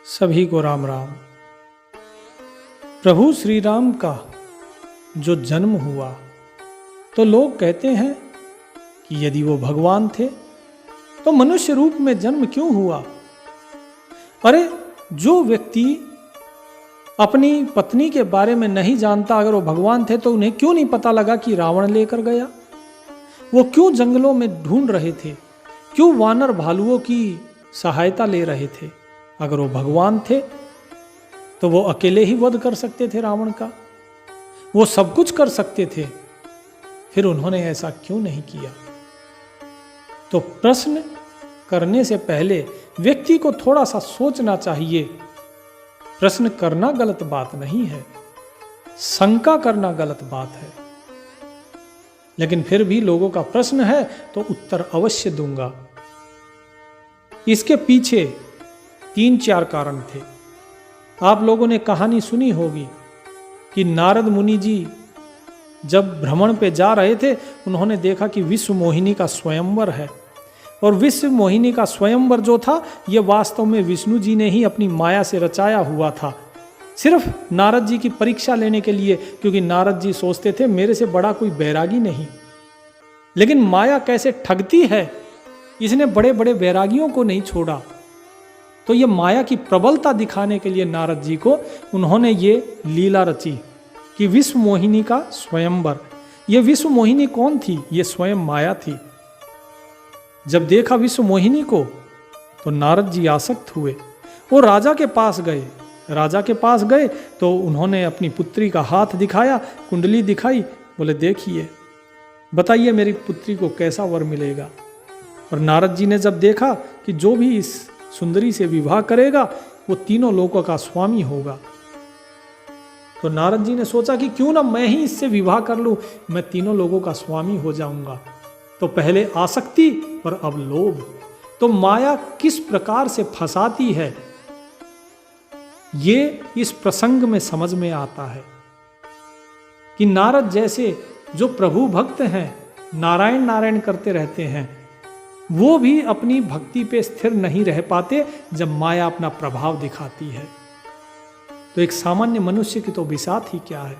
सभी को राम राम। प्रभु श्री राम का जो जन्म हुआ तो लोग कहते हैं कि यदि वो भगवान थे तो मनुष्य रूप में जन्म क्यों हुआ। अरे जो व्यक्ति अपनी पत्नी के बारे में नहीं जानता, अगर वो भगवान थे तो उन्हें क्यों नहीं पता लगा कि रावण लेकर गया। वो क्यों जंगलों में ढूंढ रहे थे, क्यों वानर भालुओं की सहायता ले रहे थे। अगर वो भगवान थे तो वो अकेले ही वध कर सकते थे रावण का, वो सब कुछ कर सकते थे, फिर उन्होंने ऐसा क्यों नहीं किया। तो प्रश्न करने से पहले व्यक्ति को थोड़ा सा सोचना चाहिए। प्रश्न करना गलत बात नहीं है, शंका करना गलत बात है, लेकिन फिर भी लोगों का प्रश्न है तो उत्तर अवश्य दूंगा। इसके पीछे 3-4 कारण थे। आप लोगों ने कहानी सुनी होगी कि नारद मुनि जी जब भ्रमण पे जा रहे थे, उन्होंने देखा कि विश्व मोहिनी का स्वयंवर है। और विश्व मोहिनी का स्वयंवर जो था, यह वास्तव में विष्णु जी ने ही अपनी माया से रचाया हुआ था, सिर्फ नारद जी की परीक्षा लेने के लिए, क्योंकि नारद जी सोचते थे मेरे से बड़ा कोई बैरागी नहीं। लेकिन माया कैसे ठगती है, इसने बड़े बड़े बैरागियों को नहीं छोड़ा। तो ये माया की प्रबलता दिखाने के लिए नारद जी को उन्होंने ये लीला रची कि विश्व मोहिनी का स्वयंवर। ये विश्व मोहिनी कौन थी? ये स्वयं माया थी। जब देखा विश्व मोहिनी को तो नारद जी आसक्त हुए। वो राजा के पास गए। राजा के पास गए तो उन्होंने अपनी पुत्री का हाथ दिखाया, कुंडली दिखाई, बोले देखिए, बताइए मेरी पुत्री को कैसा वर मिलेगा। और नारद जी ने जब देखा कि जो भी इस सुंदरी से विवाह करेगा वो तीनों लोकों का स्वामी होगा, तो नारद जी ने सोचा कि क्यों ना मैं ही इससे विवाह कर लूं, मैं तीनों लोगों का स्वामी हो जाऊंगा। तो पहले आसक्ति और अब लोभ। तो माया किस प्रकार से फंसाती है, ये इस प्रसंग में समझ में आता है कि नारद जैसे जो प्रभु भक्त हैं, नारायण नारायण करते रहते हैं, वो भी अपनी भक्ति पे स्थिर नहीं रह पाते जब माया अपना प्रभाव दिखाती है। तो एक सामान्य मनुष्य की तो बिसात ही क्या है।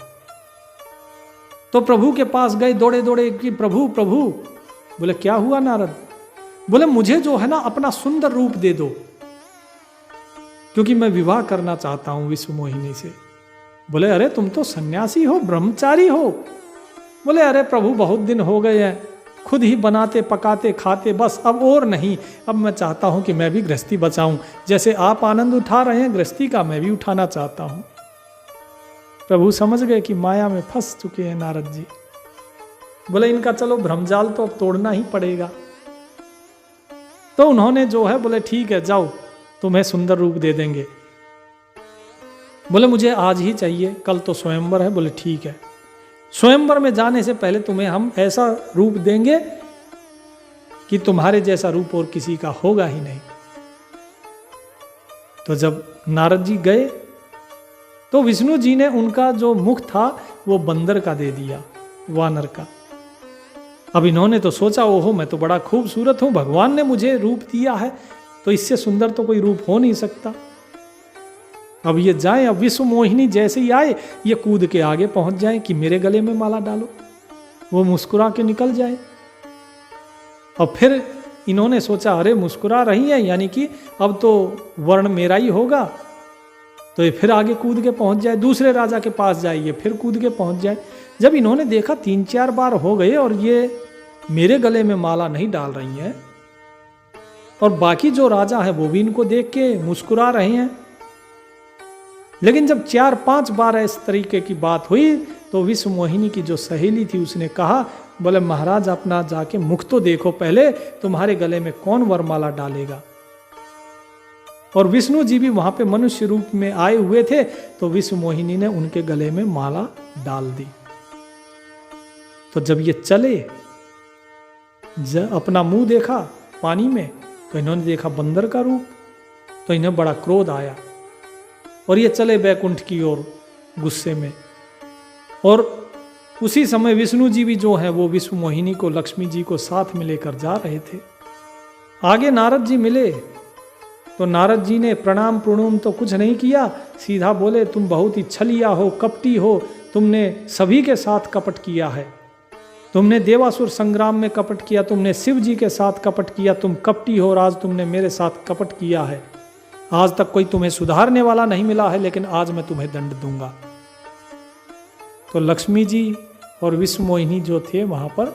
तो प्रभु के पास गए दौड़े दौड़े कि प्रभु प्रभु। बोले क्या हुआ नारद? बोले मुझे जो है ना अपना सुंदर रूप दे दो, क्योंकि मैं विवाह करना चाहता हूं विश्व मोहिनी से। बोले अरे तुम तो सन्यासी हो, ब्रह्मचारी हो। बोले अरे प्रभु बहुत दिन हो गए हैं, खुद ही बनाते पकाते खाते, बस अब और नहीं। अब मैं चाहता हूं कि मैं भी गृहस्थी बचाऊं, जैसे आप आनंद उठा रहे हैं गृहस्थी का, मैं भी उठाना चाहता हूं। प्रभु समझ गए कि माया में फंस चुके हैं नारद जी। बोले इनका चलो भ्रमजाल तो अब तोड़ना ही पड़ेगा। तो उन्होंने जो है बोले ठीक है जाओ, तुम्हें सुंदर रूप दे देंगे। बोले मुझे आज ही चाहिए, कल तो स्वयंवर है। बोले ठीक है, स्वयंवर में जाने से पहले तुम्हें हम ऐसा रूप देंगे कि तुम्हारे जैसा रूप और किसी का होगा ही नहीं। तो जब नारद जी गए तो विष्णु जी ने उनका जो मुख था वो बंदर का दे दिया, वानर का। अब इन्होंने तो सोचा ओहो मैं तो बड़ा खूबसूरत हूं, भगवान ने मुझे रूप दिया है, तो इससे सुंदर तो कोई रूप हो नहीं सकता। अब ये जाए, अब विश्व मोहिनी जैसे ही आए ये कूद के आगे पहुंच जाए कि मेरे गले में माला डालो, वो मुस्कुरा के निकल जाए। और फिर इन्होंने सोचा अरे मुस्कुरा रही है, यानी कि अब तो वर्ण मेरा ही होगा, तो ये फिर आगे कूद के पहुंच जाए, दूसरे राजा के पास जाए, ये फिर कूद के पहुंच जाए। जब इन्होंने देखा 3-4 बार हो गए और ये मेरे गले में माला नहीं डाल रही हैं, और बाकी जो राजा है वो भी इनको देख के मुस्कुरा रहे हैं, लेकिन जब 4-5 बार इस तरीके की बात हुई तो विश्व मोहिनी की जो सहेली थी उसने कहा, बोले महाराज अपना जाके मुख तो देखो पहले, तुम्हारे गले में कौन वरमाला डालेगा। और विष्णु जी भी वहां पे मनुष्य रूप में आए हुए थे, तो विश्व मोहिनी ने उनके गले में माला डाल दी। तो जब ये चले, अपना मुंह देखा पानी में, तो इन्होंने देखा बंदर का रूप, तो इन्हें बड़ा क्रोध आया और ये चले बैकुंठ की ओर गुस्से में। और उसी समय विष्णु जी भी जो है वो विश्व मोहिनी को, लक्ष्मी जी को साथ में लेकर जा रहे थे। आगे नारद जी मिले तो नारद जी ने प्रणाम प्रणुम तो कुछ नहीं किया, सीधा बोले तुम बहुत ही छलिया हो, कपटी हो, तुमने सभी के साथ कपट किया है, तुमने देवासुर संग्राम में कपट किया, तुमने शिव जी के साथ कपट किया, तुम कपटी हो और आज तुमने मेरे साथ कपट किया है। आज तक कोई तुम्हें सुधारने वाला नहीं मिला है, लेकिन आज मैं तुम्हें दंड दूंगा। तो लक्ष्मी जी और विष्णु मोहिनी जो थे वहां पर,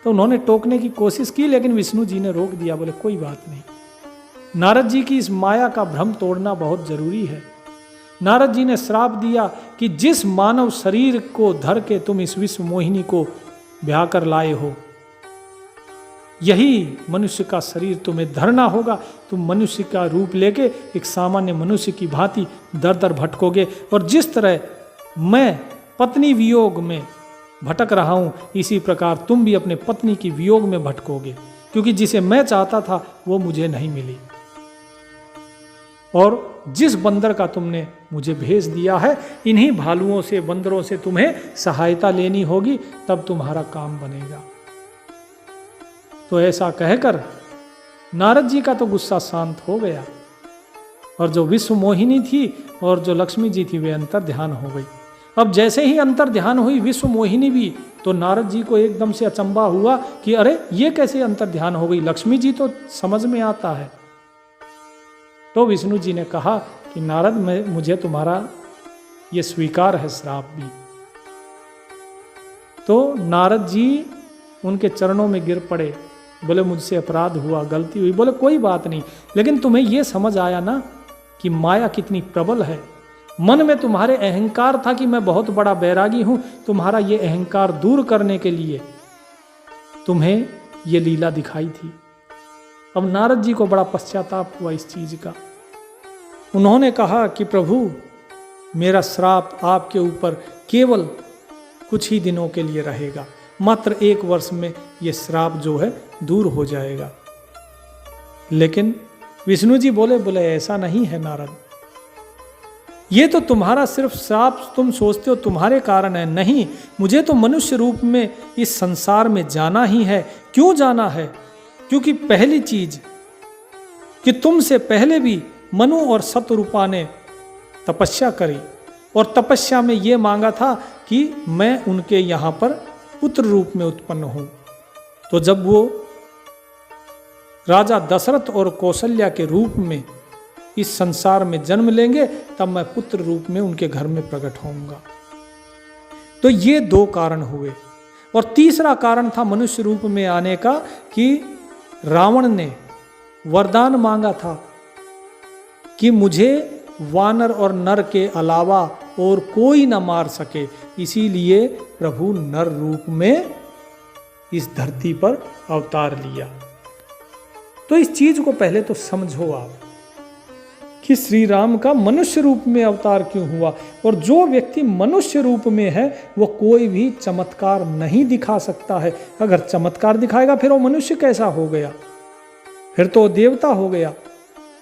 तो उन्होंने टोकने की कोशिश की, लेकिन विष्णु जी ने रोक दिया, बोले कोई बात नहीं। नारद जी की इस माया का भ्रम तोड़ना बहुत जरूरी है। नारद जी ने श्राप दिया कि जिस मानव शरीर को धर के तुम इस विश्व मोहिनी को ब्याह कर लाए हो, यही मनुष्य का शरीर तुम्हें धरना होगा। तुम मनुष्य का रूप लेके एक सामान्य मनुष्य की भांति दर दर भटकोगे, और जिस तरह मैं पत्नी वियोग में भटक रहा हूं, इसी प्रकार तुम भी अपने पत्नी की वियोग में भटकोगे, क्योंकि जिसे मैं चाहता था वो मुझे नहीं मिली। और जिस बंदर का तुमने मुझे भेज दिया है, इन्हीं भालुओं से, बंदरों से तुम्हें सहायता लेनी होगी, तब तुम्हारा काम बनेगा। तो ऐसा कहकर नारद जी का तो गुस्सा शांत हो गया, और जो विश्व मोहिनी थी और जो लक्ष्मी जी थी वे अंतर ध्यान हो गई। अब जैसे ही अंतर ध्यान हुई विश्व मोहिनी भी, तो नारद जी को एकदम से अचंबा हुआ कि अरे ये कैसे अंतर ध्यान हो गई, लक्ष्मी जी तो समझ में आता है। तो विष्णु जी ने कहा कि नारद, मुझे तुम्हारा ये स्वीकार है श्राप भी। तो नारद जी उनके चरणों में गिर पड़े, बोले मुझसे अपराध हुआ, गलती हुई। बोले कोई बात नहीं, लेकिन तुम्हें ये समझ आया ना कि माया कितनी प्रबल है। मन में तुम्हारे अहंकार था कि मैं बहुत बड़ा बैरागी हूं, तुम्हारा ये अहंकार दूर करने के लिए तुम्हें ये लीला दिखाई थी। अब नारद जी को बड़ा पश्चाताप हुआ इस चीज का। उन्होंने कहा कि प्रभु, मेरा श्राप आपके ऊपर केवल कुछ ही दिनों के लिए रहेगा, मात्र 1 वर्ष में ये श्राप जो है दूर हो जाएगा। लेकिन विष्णु जी बोले ऐसा नहीं है नारद, ये तो तुम्हारा सिर्फ श्राप तुम सोचते हो तुम्हारे कारण है, नहीं, मुझे तो मनुष्य रूप में इस संसार में जाना ही है। क्यों जाना है? क्योंकि पहली चीज कि तुमसे पहले भी मनु और शतरूपा ने तपस्या करी, और तपस्या में ये मांगा था कि मैं उनके यहाँ पर पुत्र रूप में उत्पन्न हूँ। तो जब वो राजा दशरथ और कौशल्या के रूप में इस संसार में जन्म लेंगे, तब मैं पुत्र रूप में उनके घर में प्रकट होऊंगा। तो ये 2 कारण हुए। और तीसरा कारण था मनुष्य रूप में आने का, कि रावण ने वरदान मांगा था कि मुझे वानर और नर के अलावा और कोई न मार सके, इसीलिए प्रभु नर रूप में इस धरती पर अवतार लिया। तो इस चीज को पहले तो समझो आप कि श्री राम का मनुष्य रूप में अवतार क्यों हुआ। और जो व्यक्ति मनुष्य रूप में है वो कोई भी चमत्कार नहीं दिखा सकता है। अगर चमत्कार दिखाएगा फिर वो मनुष्य कैसा हो गया, फिर तो देवता हो गया।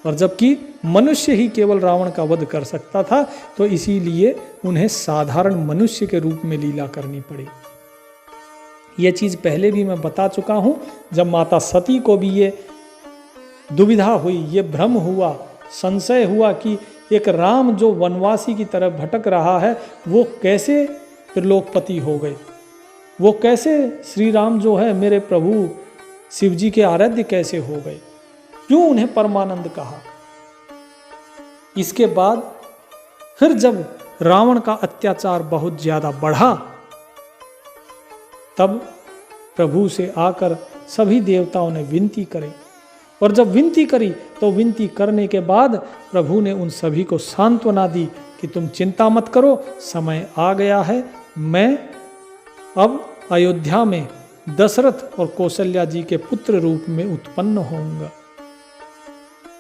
और जबकि मनुष्य ही केवल रावण का वध कर सकता था, तो इसीलिए उन्हें साधारण मनुष्य के रूप में लीला करनी पड़ी। ये चीज पहले भी मैं बता चुका हूं। जब माता सती को भी ये दुविधा हुई, ये भ्रम हुआ, संशय हुआ कि एक राम जो वनवासी की तरह भटक रहा है वो कैसे त्रिलोकपति हो गए, वो कैसे श्री राम जो है मेरे प्रभु शिव जी के आराध्य कैसे हो गए, क्यों उन्हें परमानंद कहा। इसके बाद फिर जब रावण का अत्याचार बहुत ज्यादा बढ़ा, तब प्रभु से आकर सभी देवताओं ने विनती करी। और जब विनती करी तो विनती करने के बाद प्रभु ने उन सभी को सांत्वना दी कि तुम चिंता मत करो, समय आ गया है, मैं अब अयोध्या में दशरथ और कौशल्या जी के पुत्र रूप में उत्पन्न होऊंगा,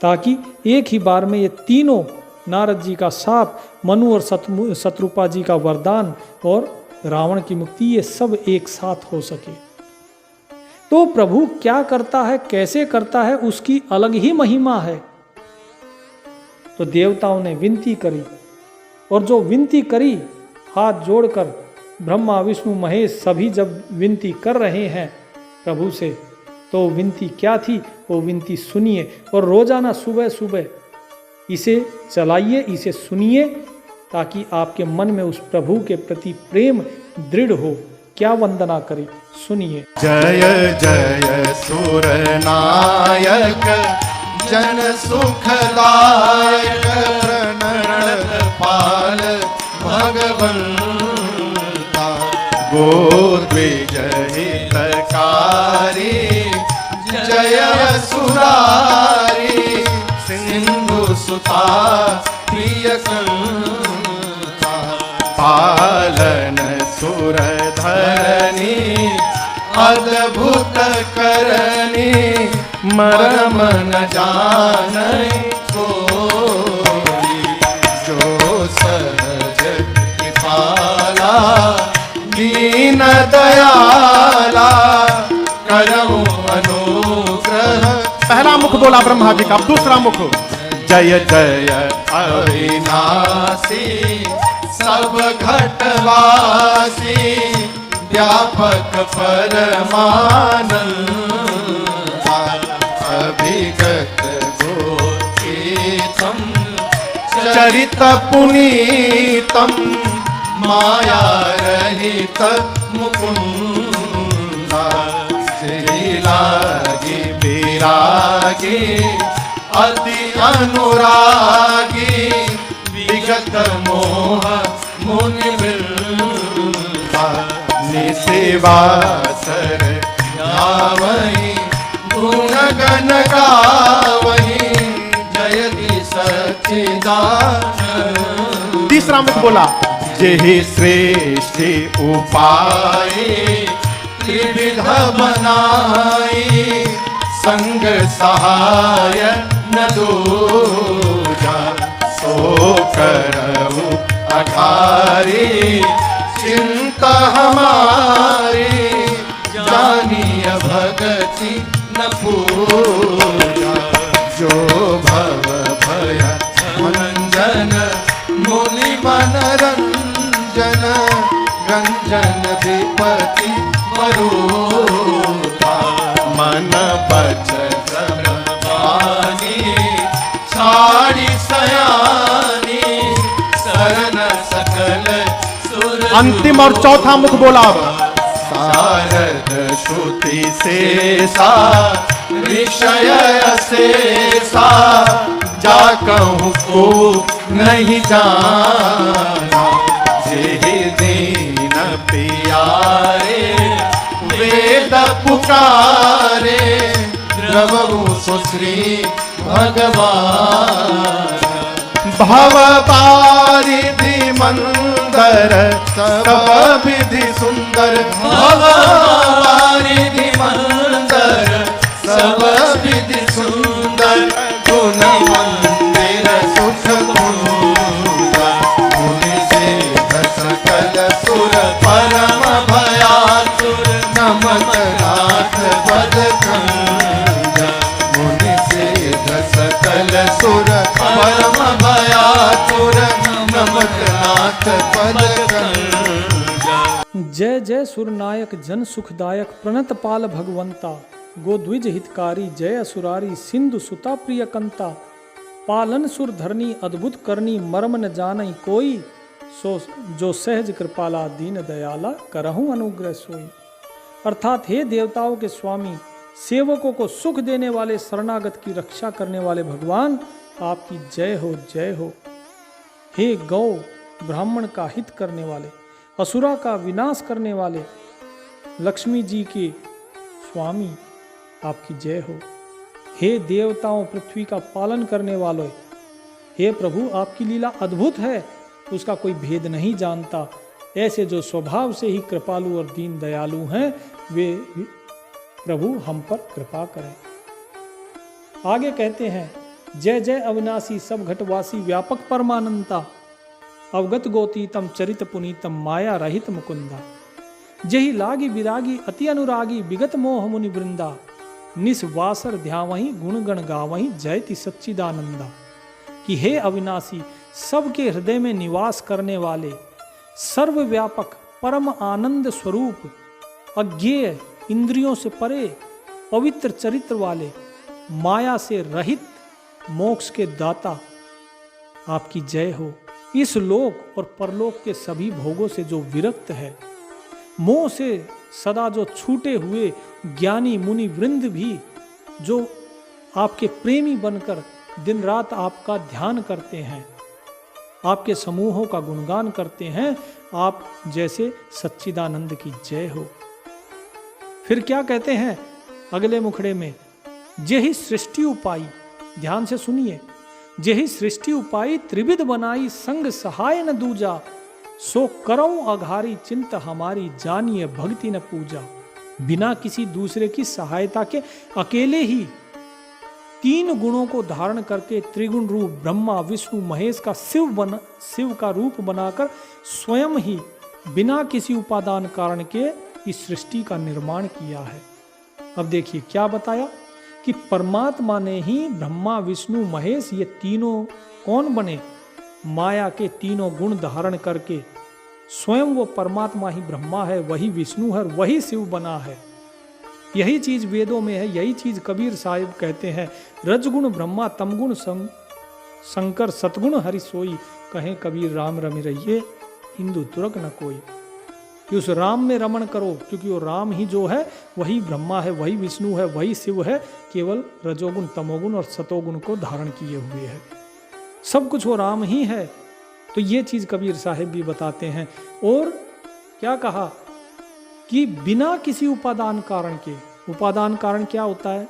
ताकि एक ही बार में ये तीनों, नारद जी का शाप, मनु और शतरूपा जी का वरदान और रावण की मुक्ति, ये सब एक साथ हो सके। तो प्रभु क्या करता है, कैसे करता है, उसकी अलग ही महिमा है। तो देवताओं ने विनती करी, और जो विनती करी हाथ जोड़कर, ब्रह्मा विष्णु महेश सभी जब विनती कर रहे हैं प्रभु से, तो विनती क्या थी, वो विनती सुनिए और रोजाना सुबह सुबह इसे चलाइए, इसे सुनिए, ताकि आपके मन में उस प्रभु के प्रति प्रेम दृढ़ हो। क्या वंदना करें, सुनिए। जय जय सुर नायक जन सुखदायक प्रणत पाल भगवंता गोद्विजहितकारी जय सुरारी सिंधु सुता प्रिय पालन सुर धरनी अद्भुत करनी मरम न जानई कोई जो सहज कृपाला दीन दयाला करहु अनुग्रह। पहला मुख बोला ब्रह्मा जी का, दूसरा मुख जय जय अविनाशी सब घटवासी व्यापक परमानंद अभिगत गोचीतम चरित पुनीतम माया रहित मुकुंद श्री लागी विरागी अति अनुरागी विगत मोह मुनि वृंदा निसेवा सर गावहि गुण गण गावहि जयति सच्चिदानंद। तीसरा मुख बोला जेहि श्रेष्ठ उपाय त्रिविध बनाई संग सहाय न दूजा सो करहु अठारी चिंता हमारी जानिय भगति न पूजा जो भव भय मंजन मुनि मनरंजन गंजन विपति वरूथा मन बचत वाणी छाड़ी सयानी शरण सकल सुर। अंतिम और चौथा मुख बोला शारद श्रुति शेषा विषय शेषा जा कहूँ को नहीं जाना जेहि दीन पियारे वेद पुकारे द्रवहु सुश्री भगवान भव पारिधि मंदर सब विधि सुंदर भव पारिधि मंदर सब विधि सुंदर गुण मंदिर सुख कुंद मुनि से सकल सुर परम भयासुर नमक नाथ पद कंद मुनि से सकल सुर परम भयासुर नमक नाथ पद कंद। जय जय सुरनायक जन सुखदायक प्रणत पाल भगवंता गोद्विज हितकारी जय असुरारी सिंधु सुता प्रिय कंता पालन सुर धरनी अद्भुत करनी मर्म न जानई कोई सो जो सहज कृपाला दीन दयाला करहूं अनुग्रह सोई। अर्थात हे देवताओं के स्वामी, सेवकों को सुख देने वाले, शरणागत की रक्षा करने वाले भगवान, आपकी जय हो जय हो। हे गौ ब्राह्मण का हित करने वाले, असुरा का विनाश करने वाले, लक्ष्मी जी के स्वामी, आपकी जय हो। हे देवताओं पृथ्वी का पालन करने वालों, हे प्रभु आपकी लीला अद्भुत है, उसका कोई भेद नहीं जानता। ऐसे जो स्वभाव से ही कृपालु और दीन दयालु हैं, वे प्रभु हम पर कृपा करें। आगे कहते हैं जय जय अविनाशी सब घटवासी व्यापक परमानंता अवगत गोतीतम चरित पुनीतम माया रहित मुकुंदा जही लागी विरागी अति अनुरागी विगत मोह मुनि वृंदा निस्वासर ध्यावहीं गुण गण गावहीं जयति सच्चिदानंदा। कि हे अविनाशी, सबके हृदय में निवास करने वाले, सर्वव्यापक परम आनंद स्वरूप, अज्ञेय इंद्रियों से परे, पवित्र चरित्र वाले, माया से रहित मोक्ष के दाता, आपकी जय हो। इस लोक और परलोक के सभी भोगों से जो विरक्त है, मोह से सदा जो छूटे हुए ज्ञानी मुनि वृंद भी जो आपके प्रेमी बनकर दिन रात आपका ध्यान करते हैं, आपके समूहों का गुणगान करते हैं, आप जैसे सच्चिदानंद की जय हो। फिर क्या कहते हैं अगले मुखड़े में, जेहि सृष्टि उपाई, ध्यान से सुनिए, जेहि सृष्टि उपाई त्रिविध बनाई, संग सहाय न दूजा, सो करऊं अघारी चिंत हमारी, जानिए भक्ति न पूजा। बिना किसी दूसरे की सहायता के अकेले ही 3 गुणों को धारण करके त्रिगुण रूप ब्रह्मा विष्णु महेश का शिव का रूप बनाकर स्वयं ही बिना किसी उपादान कारण के इस सृष्टि का निर्माण किया है। अब देखिए क्या बताया कि परमात्मा ने ही ब्रह्मा विष्णु महेश ये तीनों कौन बने, माया के तीनों गुण धारण करके स्वयं वो परमात्मा ही ब्रह्मा है, वही विष्णु है, वही शिव बना है। यही चीज वेदों में है, यही चीज कबीर साहिब कहते हैं, रजगुण ब्रह्मा तमगुण शंकर सतगुण हरि सोई, कहें कबीर राम रमि रहिए हिंदू तुरक न कोई। कि उस राम में रमण करो, क्योंकि वो राम ही जो है वही ब्रह्मा है, वही विष्णु है, वही शिव है, केवल रजोगुण तमोगुण और सतोगुण को धारण किए हुए है, सब कुछ वो राम ही है। तो ये चीज कबीर साहिब भी बताते हैं। और क्या कहा कि बिना किसी उपादान कारण के, उपादान कारण क्या होता है,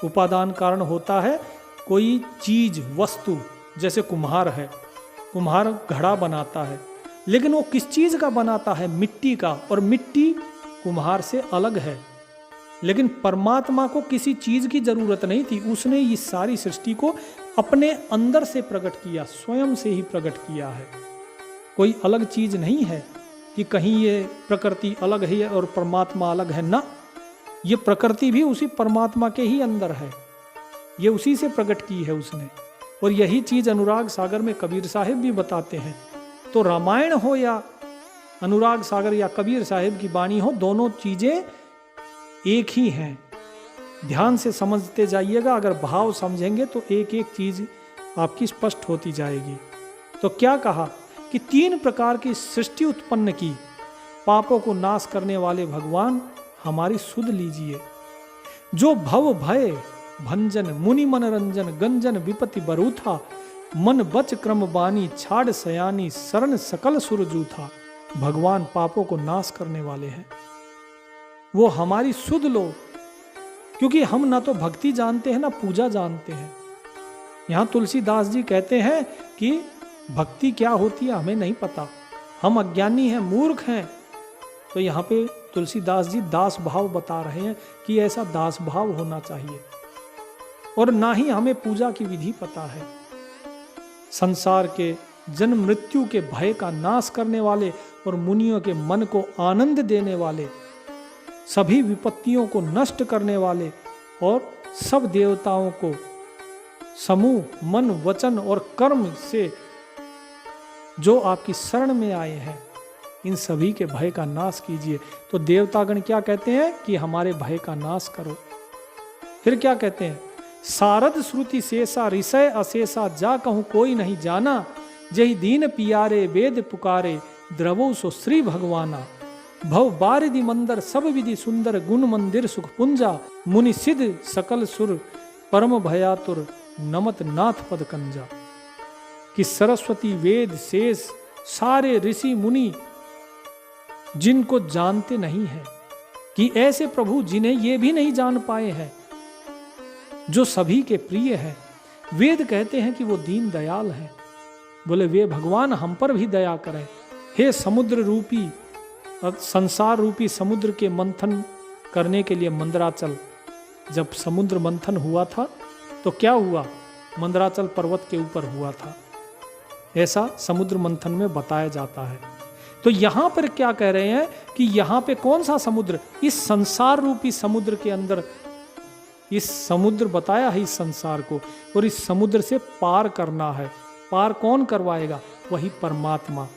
उपादान कारण होता है कोई चीज वस्तु, जैसे कुम्हार है, कुम्हार घड़ा बनाता है, लेकिन वो किस चीज का बनाता है, मिट्टी का, और मिट्टी कुम्हार से अलग है। लेकिन परमात्मा को किसी चीज की जरूरत नहीं थी, उसने इस सारी सृष्टि को अपने अंदर से प्रकट किया, स्वयं से ही प्रकट किया है। कोई अलग चीज नहीं है कि कहीं ये प्रकृति अलग है और परमात्मा अलग है, ना, ये प्रकृति भी उसी परमात्मा के ही अंदर है, ये उसी से प्रकट की है उसने। और यही चीज अनुराग सागर में कबीर साहिब भी बताते हैं। तो रामायण हो या अनुराग सागर या कबीर साहिब की वाणी हो, दोनों चीजें एक ही हैं। ध्यान से समझते जाइएगा, अगर भाव समझेंगे तो एक एक चीज आपकी स्पष्ट होती जाएगी। तो क्या कहा कि 3 प्रकार की सृष्टि उत्पन्न की, पापों को नाश करने वाले भगवान हमारी सुध लीजिए। जो भव भय भंजन मुनि मनरंजन, गंजन विपति बरूथा, मन बच क्रम बानी, छाड़ सयानी, शरण सकल सुरजूथा। भगवान पापों को नाश करने वाले हैं, वो हमारी सुध लो, क्योंकि हम ना तो भक्ति जानते हैं ना पूजा जानते हैं। यहां तुलसीदास जी कहते हैं कि भक्ति क्या होती है हमें नहीं पता, हम अज्ञानी हैं, मूर्ख हैं। तो यहाँ पे तुलसीदास जी दास भाव बता रहे हैं कि ऐसा दास भाव होना चाहिए, और ना ही हमें पूजा की विधि पता है। संसार के जन्म मृत्यु के भय का नाश करने वाले और मुनियों के मन को आनंद देने वाले, सभी विपत्तियों को नष्ट करने वाले और सब देवताओं को समूह मन वचन और कर्म से जो आपकी शरण में आए हैं, इन सभी के भय का नाश कीजिए। तो देवतागण क्या कहते हैं कि हमारे भय का नाश करो। फिर क्या कहते हैं, सारद श्रुति शेषा ऋषय अशेषा, जा कहूँ कोई नहीं जाना, जही दीन पियारे वेद पुकारे, द्रवो सो श्री भगवाना। भव बारिधि मंदर सब विधि सुंदर, गुण मंदिर सुख पुंजा, मुनि सिद्ध सकल सुर, परम भयातुर, नमत नाथ पद कंजा। कि सरस्वती वेद शेष सारे ऋषि मुनि जिनको जानते नहीं है, कि ऐसे प्रभु जिन्हें ये भी नहीं जान पाए हैं, जो सभी के प्रिय है। वेद कहते हैं कि वो दीन दयाल हैं, बोले वे भगवान हम पर भी दया करें। हे समुद्र रूपी, संसार रूपी समुद्र के मंथन करने के लिए मंदराचल, जब समुद्र मंथन हुआ था तो क्या हुआ, मंदराचल पर्वत के ऊपर हुआ था, ऐसा समुद्र मंथन में बताया जाता है। तो यहां पर क्या कह रहे हैं कि यहां पे कौन सा समुद्र, इस संसार रूपी समुद्र के अंदर, इस समुद्र बताया है इस संसार को, और इस समुद्र से पार करना है। पार कौन करवाएगा, वही परमात्मा।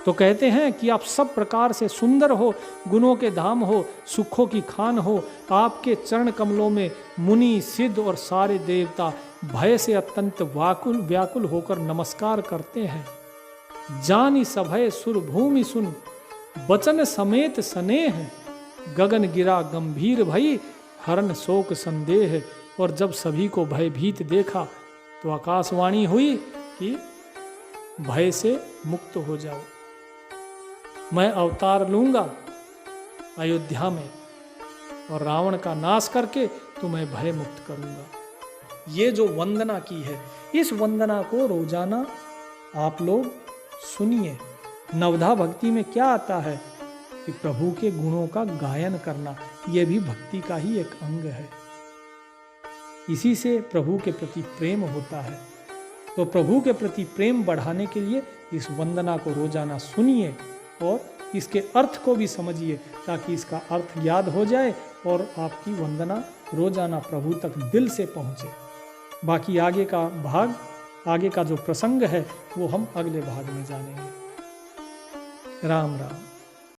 तो कहते हैं कि आप सब प्रकार से सुंदर हो, गुणों के धाम हो, सुखों की खान हो। आपके चरण कमलों में मुनि, सिद्ध और सारे देवता भय से अत्यंत व्याकुल होकर नमस्कार करते हैं। जानी सभय सुर भूमि सुन, बचन समेत स्नेह, गगन गिरा गंभीर भई, हरण शोक संदेह। और जब सभी को भयभीत देखा तो आकाशवाणी हुई कि भय से मुक्त हो जाओ, मैं अवतार लूंगा अयोध्या में और रावण का नाश करके तुम्हें भय मुक्त करूंगा। ये जो वंदना की है, इस वंदना को रोजाना आप लोग सुनिए। नवधा भक्ति में क्या आता है कि प्रभु के गुणों का गायन करना, यह भी भक्ति का ही एक अंग है। इसी से प्रभु के प्रति प्रेम होता है। तो प्रभु के प्रति प्रेम बढ़ाने के लिए इस वंदना को रोजाना सुनिए और इसके अर्थ को भी समझिए, ताकि इसका अर्थ याद हो जाए और आपकी वंदना रोजाना प्रभु तक दिल से पहुँचे। बाकी आगे का भाग, आगे का जो प्रसंग है वो हम अगले भाग में जानेंगे। राम राम।